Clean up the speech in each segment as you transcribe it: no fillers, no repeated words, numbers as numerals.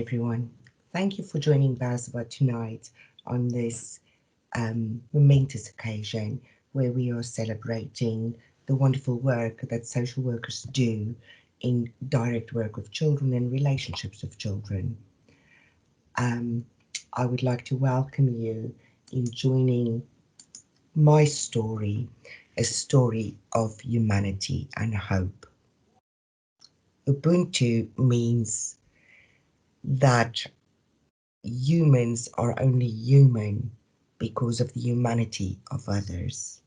everyone. Thank you for joining BASW tonight on this momentous occasion where we are celebrating the wonderful work that social workers do in direct work with children and relationships with children. Um, I would like to welcome you in joining my story, a story of humanity and hope. Ubuntu means that humans are only human because of the humanity of others.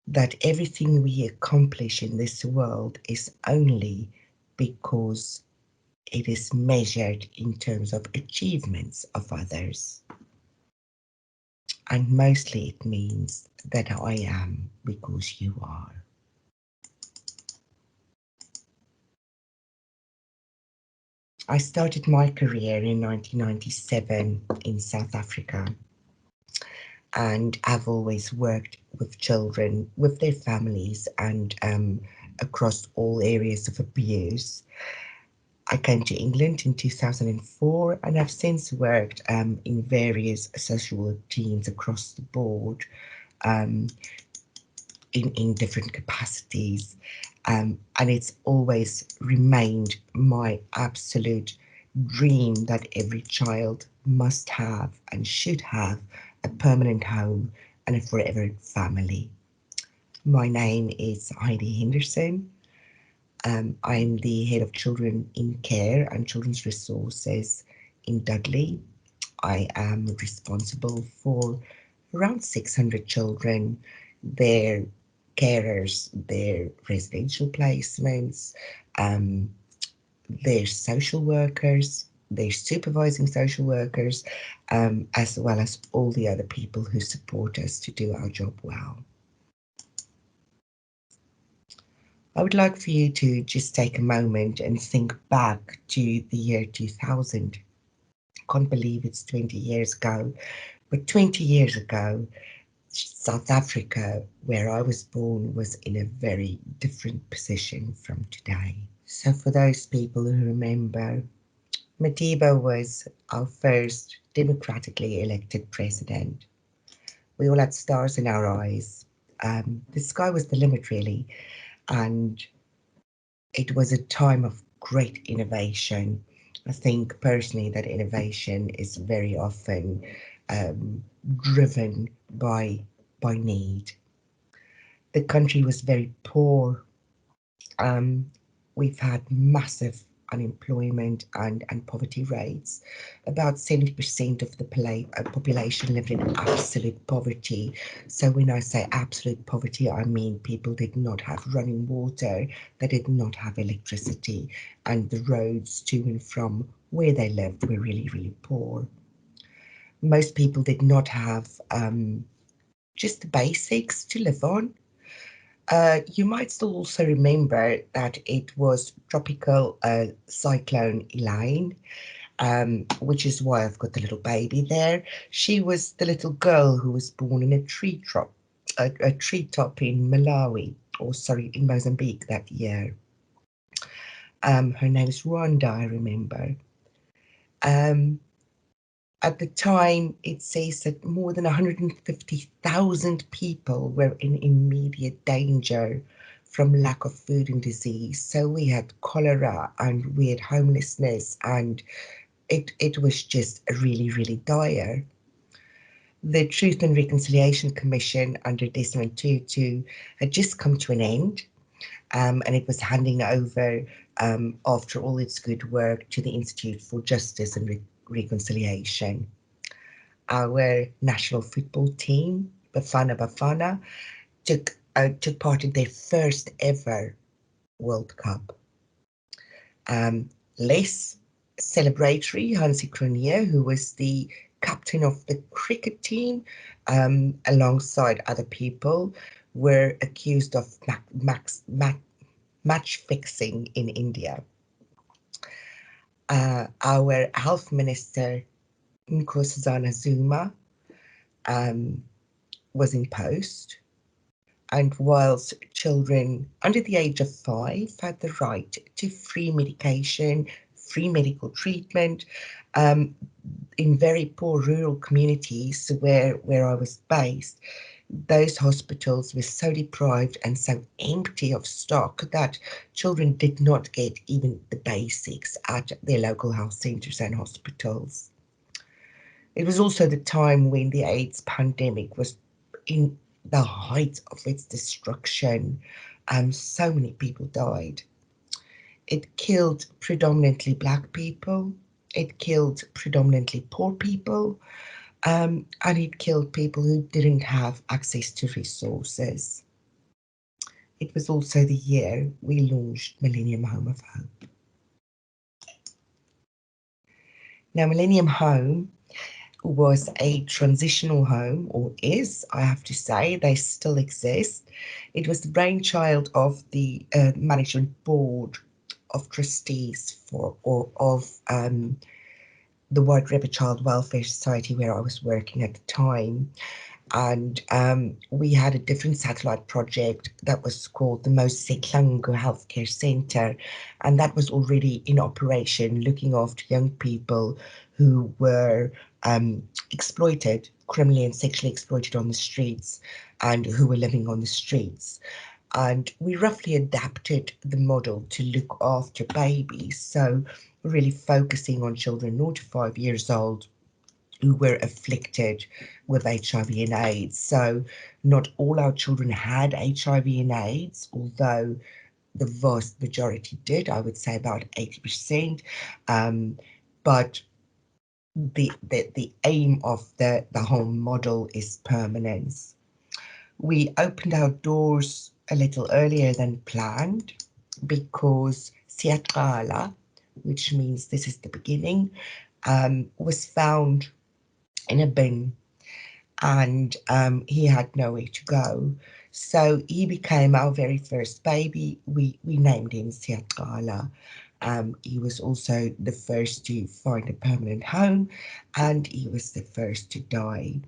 That everything we accomplish in this world is only because it is measured in terms of achievements of others. And mostly it means that I am because you are. I started my career in 1997 in South Africa, and I've always worked with children, with their families, and across all areas of abuse. I came to England in 2004, and I've since worked in various social work teams across the board um, in different capacities. And it's always remained my absolute dream that every child must have and should have a permanent home and a forever family. My name is Heidi Henderson. I'm the head of children in care and children's resources in Dudley. I am responsible for around 600 children, their carers, their residential placements, um, their social workers, their supervising social workers, as well as all the other people who support us to do our job well. I would like for you to just take a moment and think back to the year 2000. Can't believe it's 20 years ago, but 20 years ago, South Africa, where I was born, was in a very different position from today. So, for those people who remember, Madiba was our first democratically elected president. We all had stars in our eyes. The sky was the limit, really, and it was a time of great innovation. I think personally that innovation is very often um, driven by need. The country was very poor. Um, we've had massive unemployment and poverty rates. About 70% of the population lived in absolute poverty. So when I say absolute poverty, I mean people did not have running water, they did not have electricity, and the roads to and from where they lived were really, really poor. Most people did not have just the basics to live on. You might still also remember that it was tropical cyclone Elaine, which is why I've got the little baby there. She was the little girl who was born in a treetop in Malawi, or sorry, in Mozambique that year. Her name is Rwanda, I remember. Um, At the time, it says that more than 150,000 people were in immediate danger from lack of food and disease. So we had cholera and we had homelessness, and it was just really, really dire. The Truth and Reconciliation Commission under Desmond Tutu had just come to an end, and it was handing over, after all its good work, to the Institute for Justice and Reconciliation. Our national football team, Bafana Bafana, took part in their first ever World Cup. Less celebratory, Hansi Cronje, who was the captain of the cricket team, alongside other people, were accused of match fixing in India. Our health minister, Nkosazana Zuma, um, was in post, and whilst children under the age of 5 had the right to free medication, free medical treatment. Um, in very poor rural communities where I was based, those hospitals were so deprived and so empty of stock that children did not get even the basics at their local health centres and hospitals. It was also the time when the AIDS pandemic was in the height of its destruction. So many people died. It killed predominantly black people. It killed predominantly poor people. And it killed people who didn't have access to resources. It was also the year we launched Millennium Home of Hope. Now, Millennium Home was a transitional home, or is, I have to say, they still exist. It was the brainchild of the management board of trustees of the White River Child Welfare Society, where I was working at the time. And we had a different satellite project that was called the Mose Klango Healthcare Centre, and that was already in operation, looking after young people who were exploited, criminally and sexually exploited on the streets, and who were living on the streets. And we roughly adapted the model to look after babies, so really focusing on children 0 to 5 years old who were afflicted with HIV and AIDS. So not all our children had HIV and AIDS, although the vast majority did, I would say about 80%. But the aim of the whole model is permanence. We opened our doors a little earlier than planned because Siatrala, which means this is the beginning, was found in a bin, and he had nowhere to go. So he became our very first baby. We named him Siatrala. He was also the first to find a permanent home, and he was the first to die.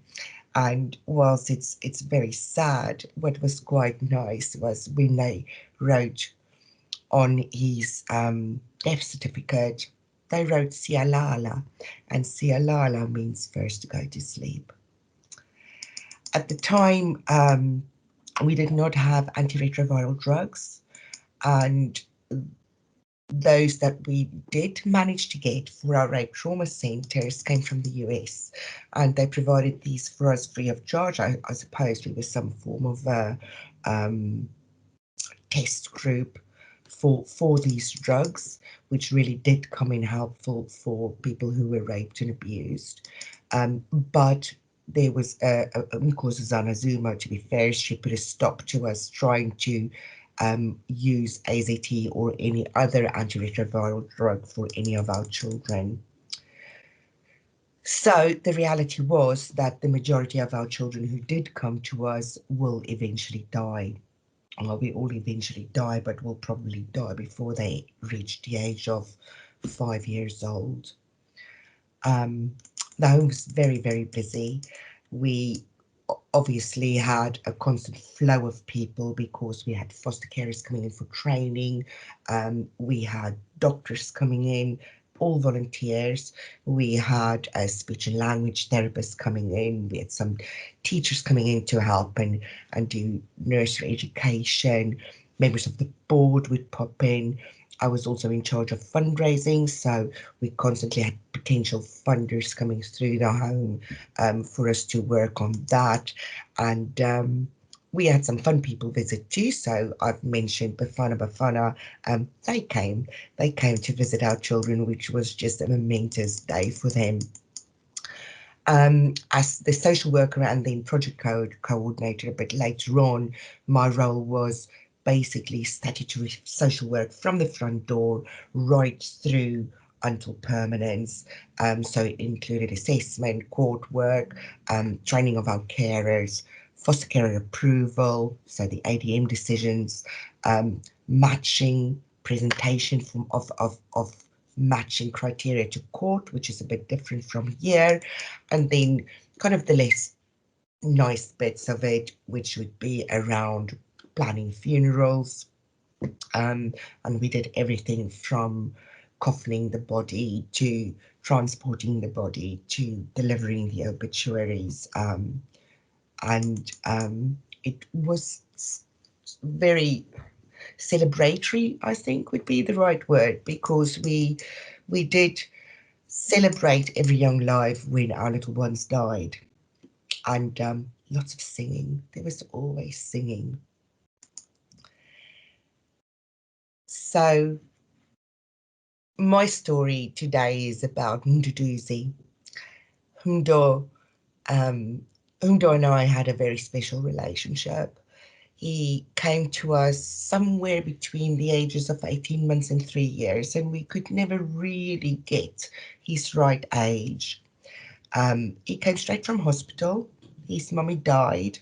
And whilst it's very sad, what was quite nice was when they wrote on his death certificate, they wrote Sialala, and Sialala means first to go to sleep. At the time, we did not have antiretroviral drugs, and those that we did manage to get for our rape trauma centres came from the US, and they provided these for us free of charge. I suppose we were some form of a test group for these drugs, which really did come in helpful for people who were raped and abused. But there was Nkosazana Zuma, to be fair, she put a stop to us trying to use AZT or any other antiretroviral drug for any of our children. So the reality was that the majority of our children who did come to us will eventually die. Well, we all eventually die, but will probably die before they reach the age of 5 years old. The home was very, very busy. We obviously had a constant flow of people because we had foster carers coming in for training. We had doctors coming in, all volunteers. We had a speech and language therapist coming in. We had some teachers coming in to help and do nursery education. Members of the board would pop in. I was also in charge of fundraising, so we constantly had potential funders coming through the home for us to work on that. And we had some fun people visit too. So I've mentioned Bafana. They came. They came to visit our children, which was just a momentous day for them. As the social worker and then project coordinator a bit later on, my role was basically statutory social work from the front door right through until permanence. So it included assessment, court work, training of our carers, foster care approval, so the ADM decisions, matching, presentation of matching criteria to court, which is a bit different from here, and then kind of the less nice bits of it, which would be around planning funerals. And we did everything from coffining the body to transporting the body to delivering the obituaries. And it was very celebratory, I think would be the right word, because we did celebrate every young life when our little ones died, and lots of singing. There was always singing. So my story today is about Nduduzi. Hundo, um, Hundo and I had a very special relationship. He came to us somewhere between the ages of 18 months and 3 years, and we could never really get his right age. He came straight from hospital. His mummy died,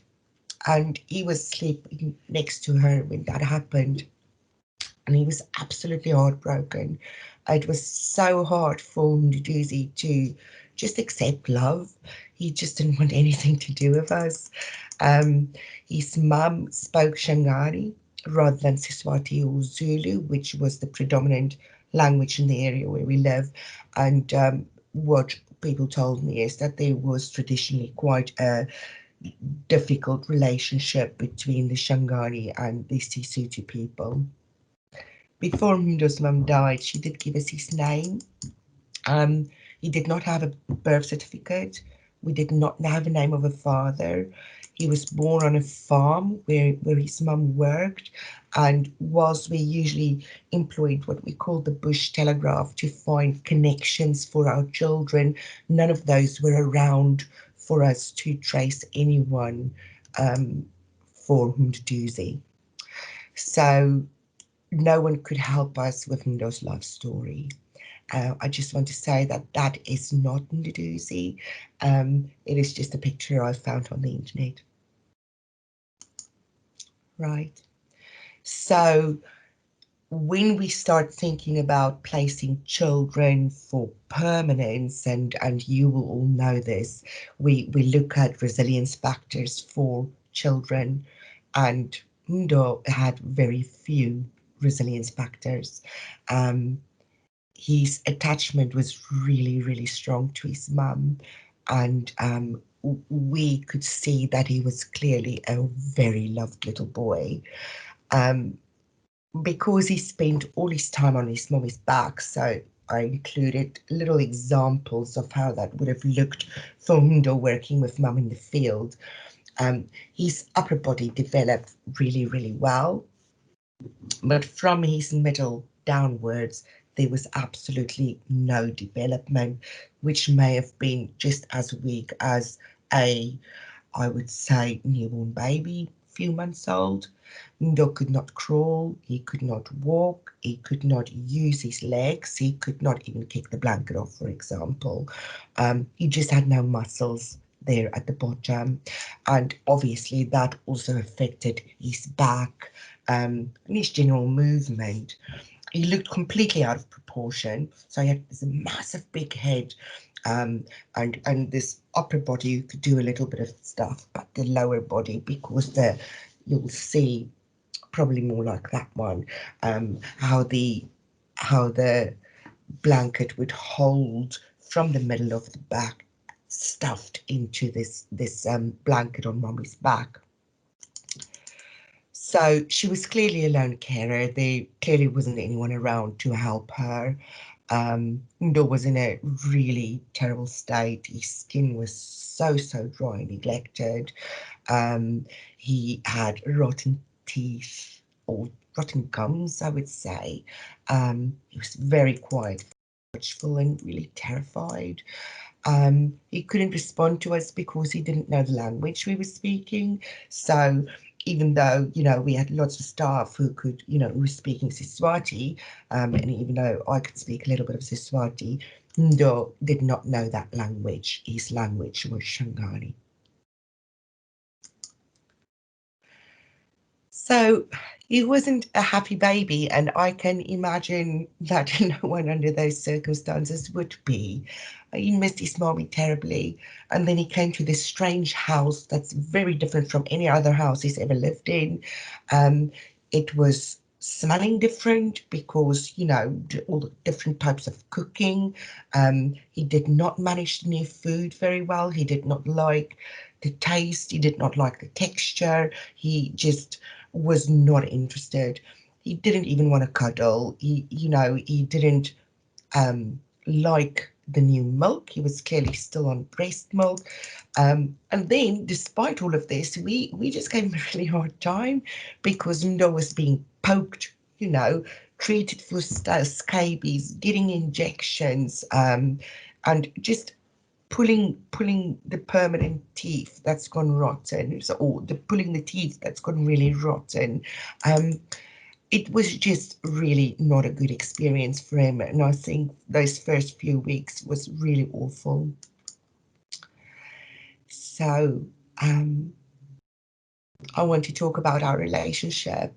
and he was sleeping next to her when that happened. And he was absolutely heartbroken. It was so hard for Nduduzi to just accept love. He just didn't want anything to do with us. Um, his mum spoke Shangani rather than Siswati or Zulu, which was the predominant language in the area where we live. And what people told me is that there was traditionally quite a difficult relationship between the Shangani and the Sisutu people. Before Mundo's mum died, she did give us his name. He did not have a birth certificate. We did not have a name of a father. He was born on a farm where his mum worked. And whilst we usually employed what we call the bush telegraph to find connections for our children, none of those were around for us to trace anyone for Mduduzi. So no one could help us with Mundo's life story. I just want to say that that is not Nduduzi. It is just a picture I found on the internet. Right. So when we start thinking about placing children for permanence, and you will all know this, we look at resilience factors for children, and Mundo had very few resilience factors. His attachment was really, really strong to his mum, and we could see that he was clearly a very loved little boy. Um, because he spent all his time on his mummy's back, so I included little examples of how that would have looked for Mundo working with mum in the field. His upper body developed really, really well, but from his middle downwards, there was absolutely no development, which may have been just as weak as a, I would say, newborn baby, few months old. Ndo could not crawl, he could not walk, he could not use his legs, he could not even kick the blanket off, for example. He just had no muscles there at the bottom, and obviously that also affected his back and his general movement. He looked completely out of proportion, so he had this massive big head, and this upper body you could do a little bit of stuff, but the lower body, because the you'll see probably more like that one, how the blanket would hold from the middle of the back, stuffed into this blanket on Mommy's back. So she was clearly a lone carer. There clearly wasn't anyone around to help her. Ndo was in a really terrible state. His skin was so dry and neglected. He had rotten teeth, or rotten gums, I would say. He was very quiet, watchful, and really terrified. He couldn't respond to us because he didn't know the language we were speaking. So even though, we had lots of staff who could, who were speaking Siswati, and even though I could speak a little bit of Siswati, Ndo did not know that language. His language was Shangani. So he wasn't a happy baby, and I can imagine that no one under those circumstances would be. He missed his mommy terribly, and then he came to this strange house that's very different from any other house he's ever lived in. It was smelling different because, you know, all the different types of cooking. He did not manage the new food very well. He did not like the taste. He did not like the texture. He just was not interested. He didn't even want to cuddle. He didn't like the new milk. He was clearly still on breast milk. And then, despite all of this, we just gave him a really hard time because Ndo was being poked, you know, treated for scabies, getting injections, and just pulling the permanent teeth that's gone rotten, so, or pulling the teeth that's gone really rotten. Um, it was just really not a good experience for him, and I think those first few weeks was really awful. So I want to talk about our relationship,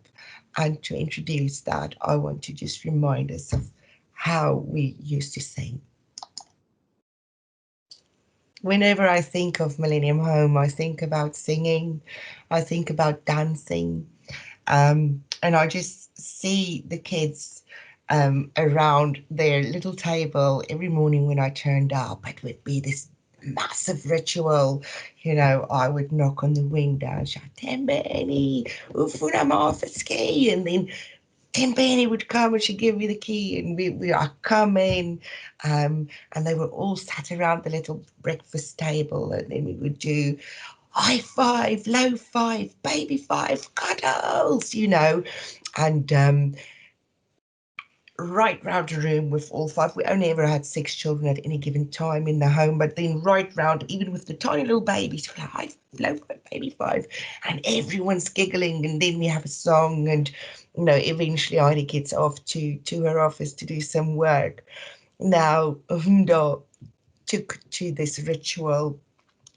and to introduce that, I want to just remind us of how we used to sing. Whenever I think of Millennium Home, I think about singing, I think about dancing, and I just see the kids around their little table every morning when I turned up. It would be this massive ritual. You know, I would knock on the window and shout, Tembeni, ufuna mafiski, and then Tembeni would come and she'd give me the key, and I come in, and they were all sat around the little breakfast table, and then we would do high five, low five, baby five, cuddles, you know, and right round the room with all five. We only ever had 6 children at any given time in the home, but then right round, even with the tiny little babies, we're like, high, low five, baby five, and everyone's giggling, and then we have a song, and you know, eventually Heidi gets off to her office to do some work. Now, Hundo took to this ritual,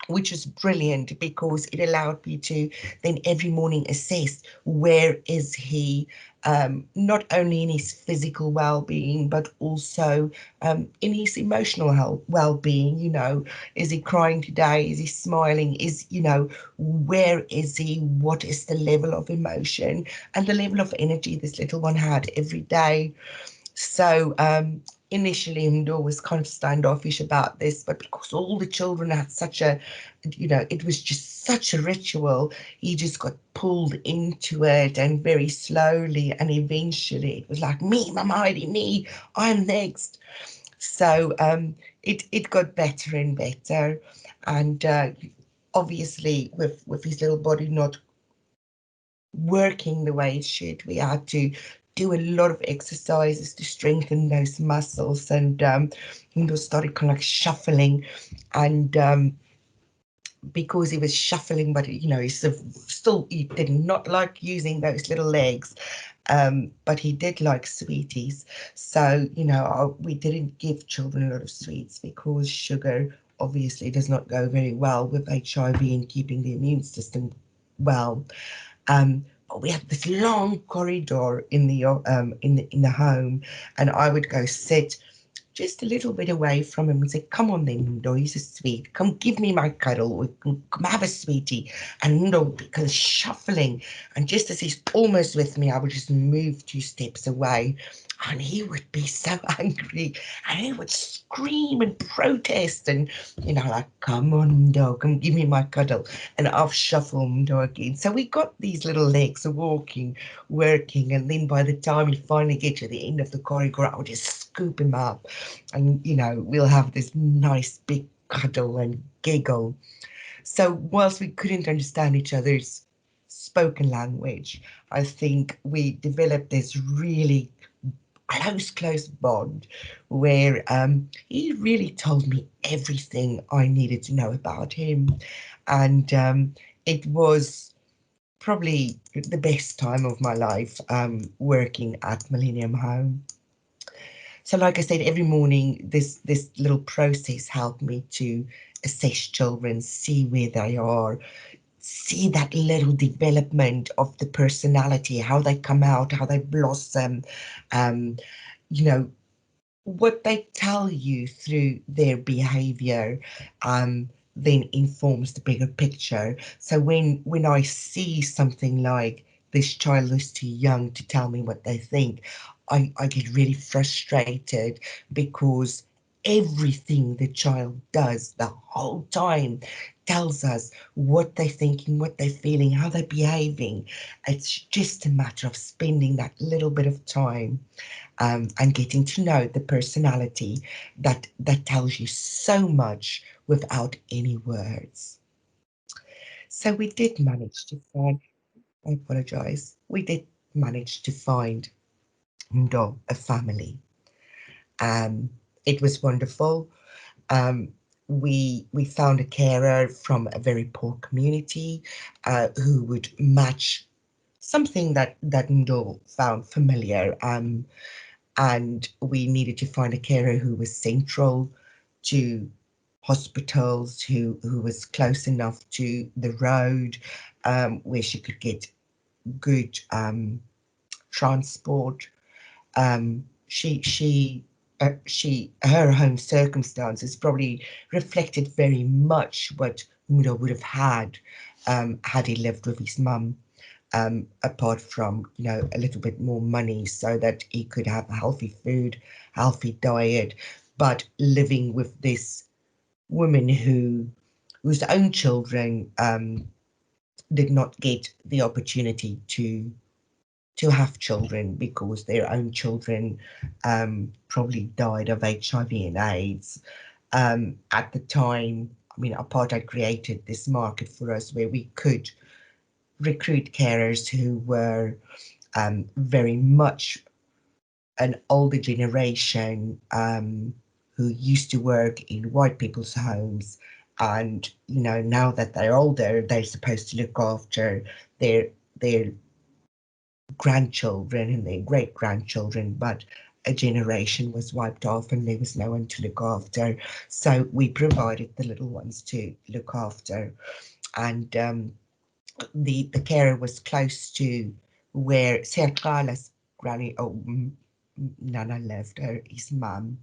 which was brilliant because it allowed me to then every morning assess where is he, not only in his physical well-being but also in his emotional health well-being. You know, is he crying today, is he smiling, is, you know, where is he, what is the level of emotion and the level of energy this little one had every day. So initially Mdo was kind of standoffish about this, but because all the children had such a, you know, it was just such a ritual, he just got pulled into it, and very slowly and eventually it was like, me, Mama Heidi, me, I'm next. So it got better and better, and obviously with his little body not working the way it should, we had to do a lot of exercises to strengthen those muscles, and started kind of like shuffling, and because he was shuffling, but you know, he did not like using those little legs, but he did like sweeties. So you know, we didn't give children a lot of sweets because sugar obviously does not go very well with HIV and keeping the immune system well. But we had this long corridor in the home, and I would go sit just a little bit away from him and say, come on then, Ndo, he's a sweet. Come give me my cuddle. We can come have a sweetie. And Ndo becomes shuffling. And just as he's almost with me, I would just move 2 steps away. And he would be so angry. And he would scream and protest. And, you know, like, come on, Ndo, come give me my cuddle. And I'll shuffle Ndo again. So we got these little legs walking, working. And then by the time we finally get to the end of the corridor, I would just scoop him up, and you know, we'll have this nice big cuddle and giggle. So whilst we couldn't understand each other's spoken language, I think we developed this really close bond where he really told me everything I needed to know about him, and it was probably the best time of my life working at Millennium Home. So like I said, every morning this little process helped me to assess children, see where they are, see that little development of the personality, how they come out, how they blossom, um, you know, what they tell you through their behavior then informs the bigger picture. So when I see something like this child is too young to tell me what they think. I get really frustrated because everything the child does the whole time tells us what they're thinking, what they're feeling, how they're behaving. It's just a matter of spending that little bit of time and getting to know the personality that tells you so much without any words. So we did manage to find, I apologize, we did manage to find Ndo a family. Um, it was wonderful. Um, we found a carer from a very poor community who would match something that Ndo found familiar. And we needed to find a carer who was central to hospitals, who was close enough to the road, where she could get good transport. Her home circumstances probably reflected very much what Mudo would have had had he lived with his mum, apart from, you know, a little bit more money so that he could have healthy food, healthy diet, but living with this woman whose own children did not get the opportunity to have children because their own children probably died of HIV and AIDS. At the time, I mean, apartheid created this market for us where we could recruit carers who were very much an older generation who used to work in white people's homes. And, you know, now that they're older, they're supposed to look after their grandchildren and their great grandchildren, but a generation was wiped off and there was no one to look after. So we provided the little ones to look after. And the carer was close to where Serkala's granny, Nana lived, his mum.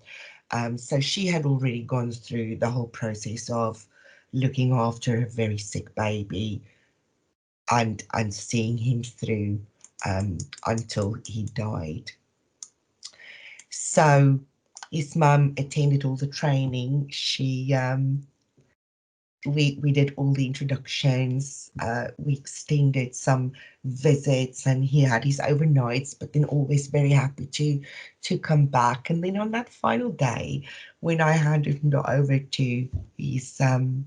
So she had already gone through the whole process of looking after a very sick baby and seeing him through until he died. So his mum attended all the training. We did all the introductions. We extended some visits, and he had his overnights, but then always very happy to come back. And then on that final day, when I handed him over to his mum,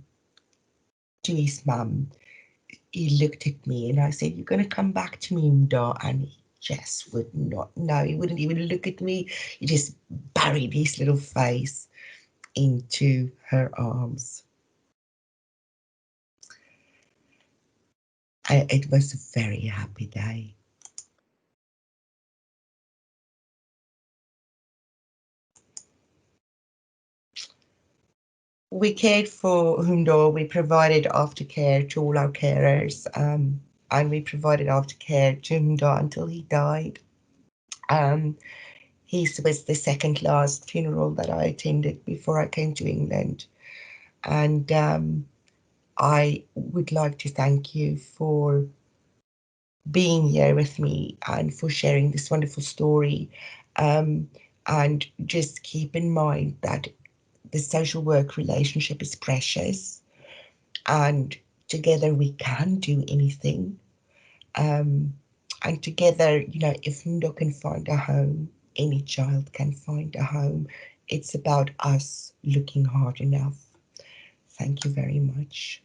he looked at me and I said, "You're going to come back to me, Mda?" And he just would not. No, he wouldn't even look at me. He just buried his little face into her arms. It was a very happy day. We cared for Hundo. We provided aftercare to all our carers, and we provided aftercare to Hundo until he died. Um, his was the second last funeral that I attended before I came to England. And I would like to thank you for being here with me and for sharing this wonderful story. Um, and just keep in mind that the social work relationship is precious, and together we can do anything. Um, and together, you know, if Mundo can find a home, any child can find a home. It's about us looking hard enough. Thank you very much.